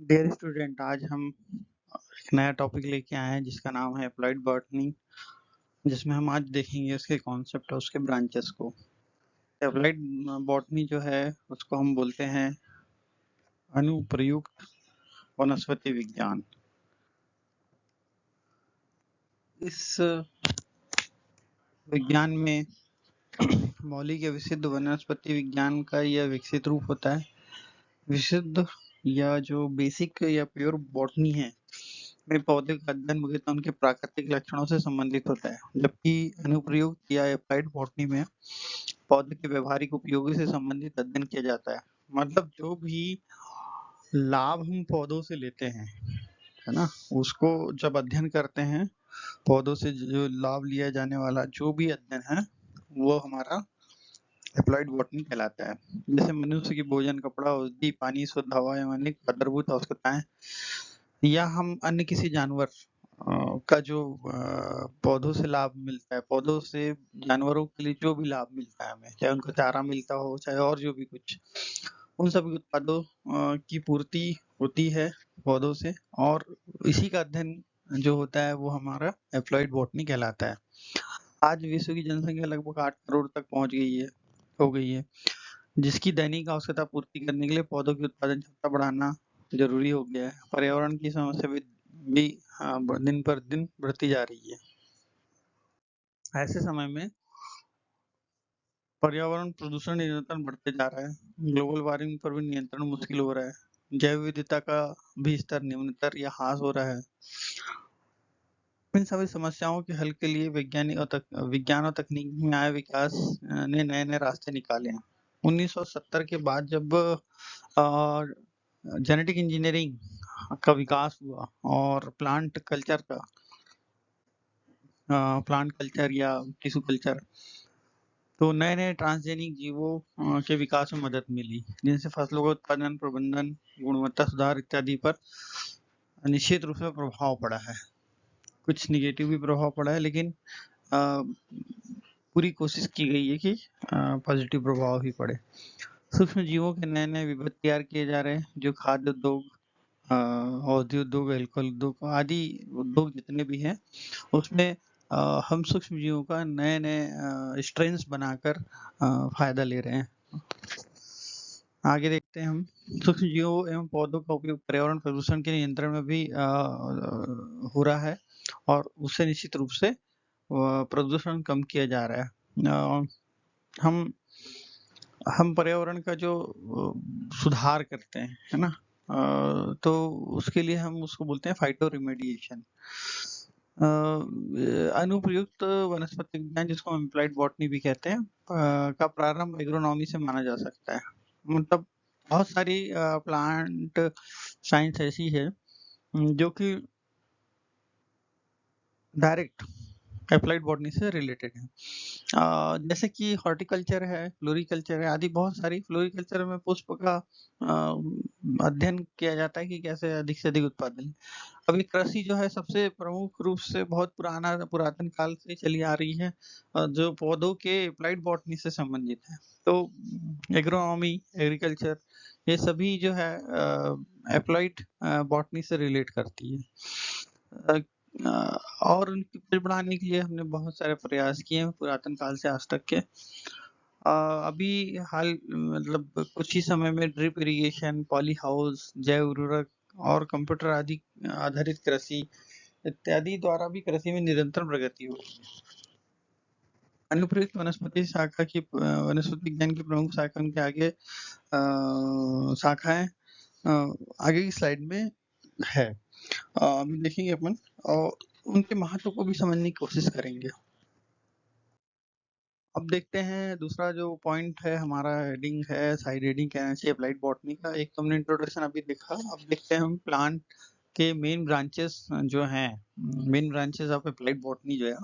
Dear student, आज हम एक नया टॉपिक लेके आए हैं जिसका नाम है अप्लाइड बॉटनी, जिसमें हम आज देखेंगे उसके कॉन्सेप्ट और उसके ब्रांचेस को। अप्लाइड बॉटनी जो है उसको हम बोलते हैं अनुप्रयुक्त वनस्पति विज्ञान। इस विज्ञान में मौलिक या विशुद्ध वनस्पति विज्ञान का यह विकसित रूप होता है। विशुद्ध या जो बेसिक या प्योर बॉटनी है में पौधे का अध्ययन मुख्यतः उनके प्राकृतिक लक्षणों से संबंधित होता है, जबकि अनुप्रयुक्त या अप्लाइड बॉटनी में पौधे के व्यवहारिक उपयोगों से संबंधित अध्ययन किया जाता है। मतलब जो भी लाभ हम पौधों से लेते हैं, है ना, उसको जब अध्ययन करते हैं, पौधों से जो लाभ लिया जाने वाला जो भी अध्ययन है वो हमारा अप्लाइड बॉटनी कहलाता है। जैसे मनुष्य की भोजन, कपड़ा, औषधि, पानी, शुद्ध हवा एवं अनेक आधारभूत आवश्यकताएं, या हम अन्य किसी जानवर का जो पौधों से लाभ मिलता है, पौधों से जानवरों के लिए जो भी लाभ मिलता है हमें, चाहे उनको चारा मिलता हो, चाहे और जो भी कुछ, उन सभी उत्पादों की पूर्ति होती है पौधों से, और इसी का अध्ययन जो होता है वो हमारा एप्लाइड बॉटनी कहलाता है। आज विश्व की जनसंख्या लगभग 8 करोड़ तक हो गई है, जिसकी दैनिक आवश्यकता पूर्ति करने के लिए पौधों की उत्पादन क्षमता बढ़ाना जरूरी हो गया है। पर्यावरण की समस्या भी दिन पर दिन बढ़ती जा रही है। ऐसे समय में पर्यावरण प्रदूषण निरंतर बढ़ते जा रहा है, ग्लोबल वार्मिंग पर भी नियंत्रण मुश्किल हो रहा है, जैव विविधता का भी स्तर निम्नतर या ह्रास हो रहा है। इन सभी समस्याओं के हल के लिए विज्ञान और तकनीक में आए विकास ने नए नए रास्ते निकाले हैं। 1970 के बाद जब जेनेटिक इंजीनियरिंग का विकास हुआ और प्लांट कल्चर या टिश्यू कल्चर, तो नए नए ट्रांसजेनिक जीवों के विकास में मदद मिली, जिनसे फसलों का उत्पादन, प्रबंधन, गुणवत्ता सुधार इत्यादि पर निश्चित रूप से प्रभाव पड़ा है। कुछ निगेटिव भी प्रभाव पड़ा है, लेकिन पूरी कोशिश की गई है कि पॉजिटिव प्रभाव ही पड़े। सूक्ष्म जीवों के नए नए विविध तैयार किए जा रहे हैं, जो खाद्य उद्योग, औषधि उद्योग, अल्कोहल उद्योग आदि उद्योग जितने भी हैं, उसमें हम सूक्ष्म जीवों का नए नए स्ट्रेन्स बनाकर फायदा ले रहे हैं। आगे देखते हैं हम। सूक्ष्म जीवों एवं पौधों का उपयोग पर्यावरण प्रदूषण के नियंत्रण में भी हो रहा है, और उससे निश्चित रूप से प्रदूषण कम किया जा रहा है। हम पर्यावरण का जो सुधार करते हैं, है ना, तो उसके लिए हम उसको बोलते हैं फाइटो रिमेडिएशन। अनुप्रयुक्त वनस्पति विज्ञान, जिसको हम एप्लाइड बॉटनी भी कहते हैं, का प्रारंभ एग्रोनॉमी से माना जा सकता है। मतलब बहुत सारी प्लांट साइंस ऐसी है जो कि डायरेक्ट एप्लाइड बॉटनी से रिलेटेड है। जैसे कि हॉर्टिकल्चर है, फ्लोरिकल्चर है आदि, बहुत सारी। फ्लोरिकल्चर में पुष्प का अध्ययन किया जाता है कि कैसे अधिक से अधिक उत्पादन। अभी कृषि जो है सबसे प्रमुख रूप से बहुत पुरातन काल से चली आ रही है, जो पौधों के एप्लाइड बॉटनी से संबंधित है। तो एग्रोनॉमी, एग्रीकल्चर, ये सभी जो है एप्लाइड बॉटनी से रिलेट करती है। और उनकी उपज बढ़ाने के लिए हमने बहुत सारे प्रयास किए हैं पुरातन काल से आज तक के। अभी मतलब कुछ ही समय में ड्रिप इरिगेशन, पॉली हाउस, जैव उर्वरक और कंप्यूटर आदि आधारित कृषि इत्यादि द्वारा भी कृषि में निरंतर प्रगति हो रही है। अनुप्रयुक्त वनस्पति विज्ञान की प्रमुख शाखा उनके आगे शाखाएं आगे की स्लाइड में है। देखेंगे अपन और उनके महत्व को भी समझने की कोशिश करेंगे। अब देखते हैं दूसरा जो पॉइंट है हमारा, हेडिंग है, साइड हेडिंग कहना चाहिए अप्लाइड बॉटनी का। एक तो हमने इंट्रोडक्शन अभी देखा, अब देखते हैं हम प्लांट के मेन ब्रांचेस जो हैं, main branches of applied botany जो है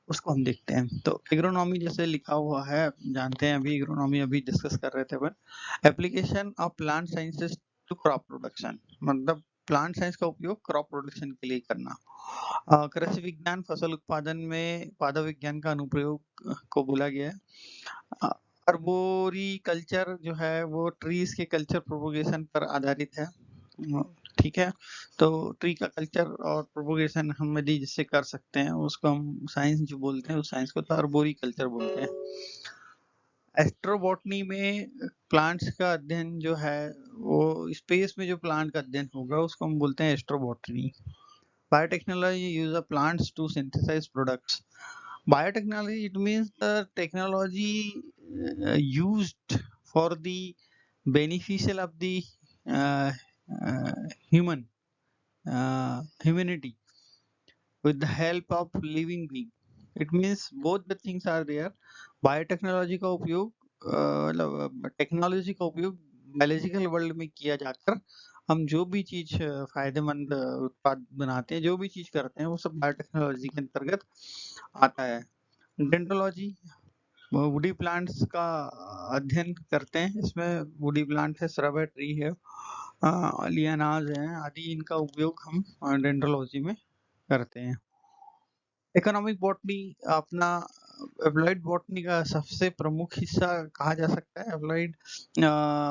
उसको हम देखते हैं। तो एग्रोनॉमी जैसे लिखा हुआ है, जानते हैं, अभी एग्रोनॉमी अभी डिस्कस कर रहे थे अपन। Application of plant sciences to crop production, मतलब प्लांट साइंस का उपयोग क्रॉप प्रोडक्शन के लिए करना। कृषि विज्ञान फसल उत्पादन में पादप विज्ञान का अनुप्रयोग को बोला गया है। अर्बोरी कल्चर जो है वो ट्रीज के कल्चर प्रोपोगेशन पर आधारित है। ठीक है, तो ट्री का कल्चर और प्रोपोगेशन हम यदि जिससे कर सकते हैं उसको हम साइंस जो बोलते हैं उस साइंस को तो आर्बोरिकल्चर बोलते हैं। एस्ट्रोबॉटनी में प्लांट्स का अध्ययन जो है वो स्पेस में जो प्लांट का अध्ययन होगा उसको हम बोलते हैं astrobotany. Biotechnology use a plants to synthesize products. Biotechnology, it means the technology used for the beneficial of the uh, humanity with the help of living being. It means both the things are there. Biotechnology का उपयोग मतलब technology का उपयोग biological world में किया जाकर हम जो भी चीज फायदेमंद उत्पाद बनाते हैं, जो भी चीज करते हैं वो सब बायोटेक्नोलॉजी के अंतर्गत आता है। डेंटोलॉजी वुडी प्लांट्स का अध्ययन करते हैं। इसमें वुडी प्लांट है, श्रब है, ट्री है, लियानाज है आदि, इनका उपयोग हम डेंड्रोलॉजी में करते हैं। इकोनॉमिक बॉटनी अपना एप्लाइड बॉटनी का सबसे प्रमुख हिस्सा कहा जा सकता है। एप्लाइड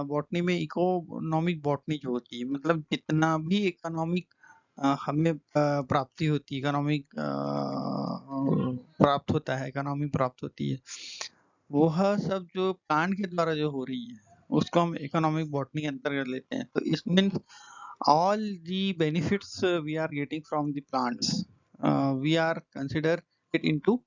बॉटनी में इकोनॉमिक बॉटनी जो होती है, मतलब जितना भी इकोनॉमिक हमें प्राप्ति होती है, इकोनॉमिक प्राप्त होता है, इकोनॉमी प्राप्त होती है, वह सब जो प्लांट के द्वारा जो हो रही है उसको हम इकोनॉमिक बॉटनी के अंतर्गत लेते हैं। तो इस means all the benefits we are getting from the plants, we are consider it into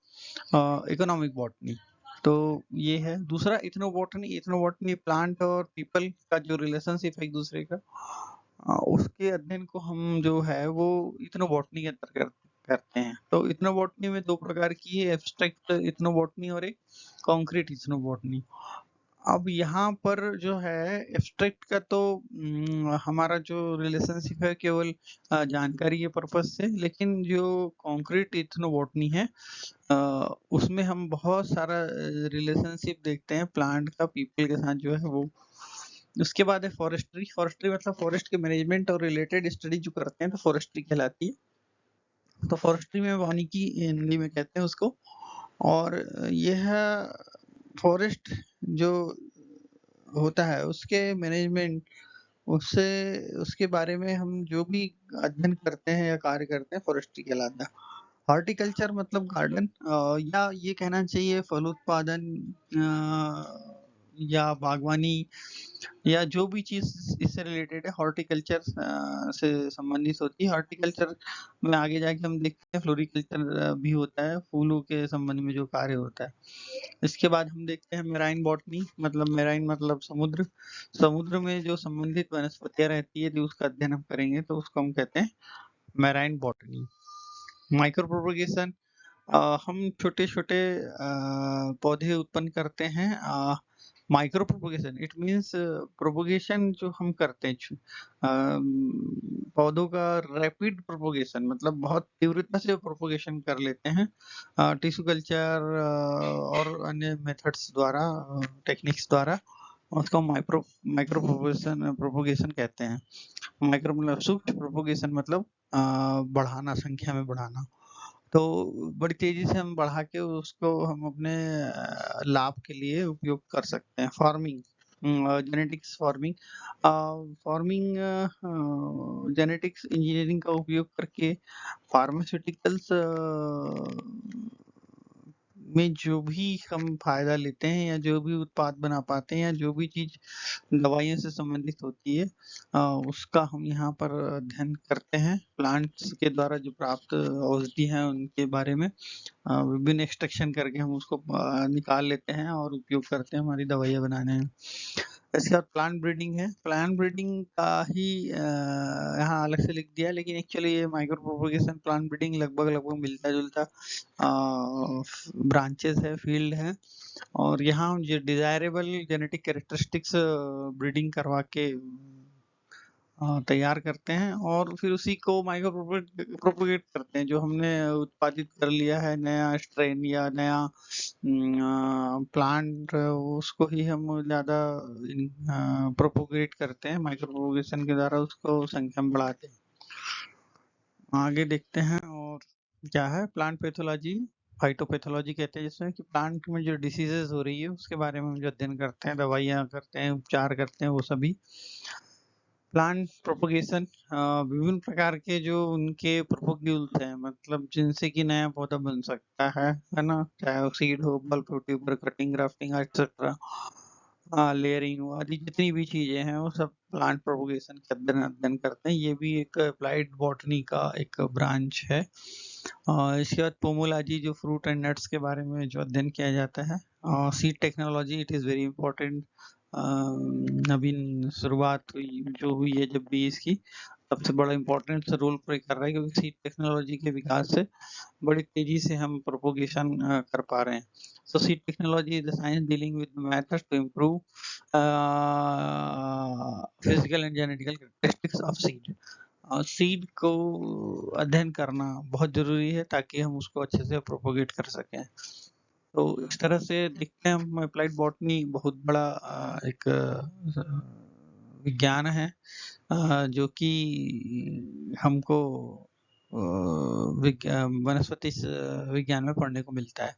economic botany। तो ये है। दूसरा इथनोबॉटनी। इथनोबॉटनी प्लांट और पीपल का जो रिलेशनशिप है एक दूसरे का, उसके अध्ययन को हम जो है वो इथनोबॉटनी के अंतर्गत करते हैं। तो इथनोबॉटनी में दो प्रकार की है, एब्स्ट्रैक्ट इथनोबॉटनी और एक कॉन्क्रीट इथनोबॉटनी। अब यहाँ पर जो है एब्स्ट्रैक्ट का तो हमारा जो रिलेशनशिप है केवल जानकारी के पर्पज से, लेकिन जो कॉन्क्रीट इथनोबॉटनी है उसमें हम बहुत सारा रिलेशनशिप देखते हैं प्लांट का पीपल के साथ जो है वो। उसके बाद है फॉरेस्ट्री। फॉरेस्ट्री मतलब फॉरेस्ट के मैनेजमेंट और रिलेटेड स्टडी जो करते हैं तो फॉरेस्ट्री कहलाती है। तो फॉरेस्ट्री में वानिकी हिंदी में कहते हैं उसको। और यह फॉरेस्ट जो होता है उसके मैनेजमेंट, उससे उसके बारे में हम जो भी अध्ययन करते हैं या कार्य करते हैं फॉरेस्ट्री कहलाता है। हॉर्टिकल्चर मतलब गार्डन, या ये कहना चाहिए फल उत्पादन या बागवानी या जो भी चीज इससे रिलेटेड है हॉर्टिकल्चर से संबंधित होती है। हॉर्टिकल्चर में आगे जाके हम देखते हैं फ्लोरिकल्चर भी होता है, फूलों के संबंध में जो कार्य होता है। इसके बाद हम देखते हैं मेराइन बॉटनी। मतलब मेराइन मतलब समुद्र। समुद्र में जो संबंधित वनस्पतियां रहती है जो उसका अध्ययन हम करेंगे तो उसको हम कहते हैं मेराइन बॉटनी। माइक्रो प्रोपगेशन, हम छोटे छोटे पौधे उत्पन्न करते हैं। Micro propagation it means propagation जो हम करते हैं पौधों का रैपिड प्रोपगेशन, मतलब बहुत तीव्रता से प्रोपगेशन कर लेते हैं टिश्यू कल्चर और अन्य मेथड्स द्वारा, टेक्निक्स द्वारा। उसको माइक्रो प्रोपगेशन कहते हैं। माइक्रो मतलब सूक्ष्म, प्रोपगेशन मतलब बढ़ाना, संख्या में बढ़ाना। तो बड़ी तेजी से हम बढ़ा के उसको हम अपने लाभ के लिए उपयोग कर सकते हैं। Farming, genetics farming. Farming genetics engineering का उपयोग करके फार्मास्यूटिकल्स में जो भी हम फायदा लेते हैं या जो भी उत्पाद बना पाते हैं या जो भी चीज दवाइयों से संबंधित होती है उसका हम यहाँ पर अध्ययन करते हैं। प्लांट्स के द्वारा जो प्राप्त औषधि हैं उनके बारे में विभिन्न एक्सट्रैक्शन करके हम उसको निकाल लेते हैं और उपयोग करते हैं हमारी दवाइयाँ बनाने में। इसके बाद प्लांट ब्रीडिंग है। प्लांट ब्रीडिंग का ही यहाँ अलग से लिख दिया, लेकिन एक्चुअली ये माइक्रो प्रोपगेशन प्लांट ब्रीडिंग लगभग मिलता जुलता ब्रांचेस है, फील्ड है। और यहाँ जो डिजायरेबल जेनेटिक कैरेक्टरिस्टिक्स ब्रीडिंग करवा के तैयार करते हैं और फिर उसी को माइक्रो प्रोपगेट करते हैं। जो हमने उत्पादित कर लिया है नया स्ट्रेन या नया प्लांट, उसको ही हम ज्यादा प्रोपोगेट करते हैं, माइक्रो प्रोपगेशन के द्वारा उसको संख्या में बढ़ाते हैं। आगे देखते हैं और क्या है प्लांट पैथोलॉजी। फाइटोपैथोलॉजी कहते हैं जिसमें कि प्लांट में जो डिसीजेस हो रही है उसके बारे में हम जो अध्ययन करते हैं, दवाइयाँ करते हैं, उपचार करते हैं, वो सभी। प्लांट प्रोपगेशन विभिन्न प्रकार के जो उनके प्रोपोग्यूल्स हैं, मतलब जिनसे कि नया पौधा बन सकता है ना? चाहे वो सीड हो, bulk tuber, cutting, grafting etcetera, layering आदि जितनी भी चीजें हैं वो सब प्लांट प्रोपगेशन के अध्ययन करते हैं। ये भी एक अप्लाइड बॉटनी का एक ब्रांच है। इसके बाद पोमोलॉजी जो फ्रूट एंड नट्स के बारे में जो अध्ययन किया जाता है। Seed technology it is very important. अभी शुरुआत हुई है जब भी इसकी, सबसे बड़ा इम्पोर्टेंट रोल प्ले कर रहा है, क्योंकि सीड टेक्नोलॉजी के विकास से बड़ी तेजी से हम प्रोपोगेशन कर पा रहे हैं। So seed technology is the science dealing with methods to improve physical and genetical characteristics of seed. Seed को अध्ययन करना बहुत जरूरी है ताकि हम उसको अच्छे से प्रोपोगेट कर सकें। तो इस तरह से देखते हैं हम, अप्लाइड बॉटनी बहुत बड़ा एक विज्ञान है जो कि हमको वनस्पति विज्ञान में पढ़ने को मिलता है।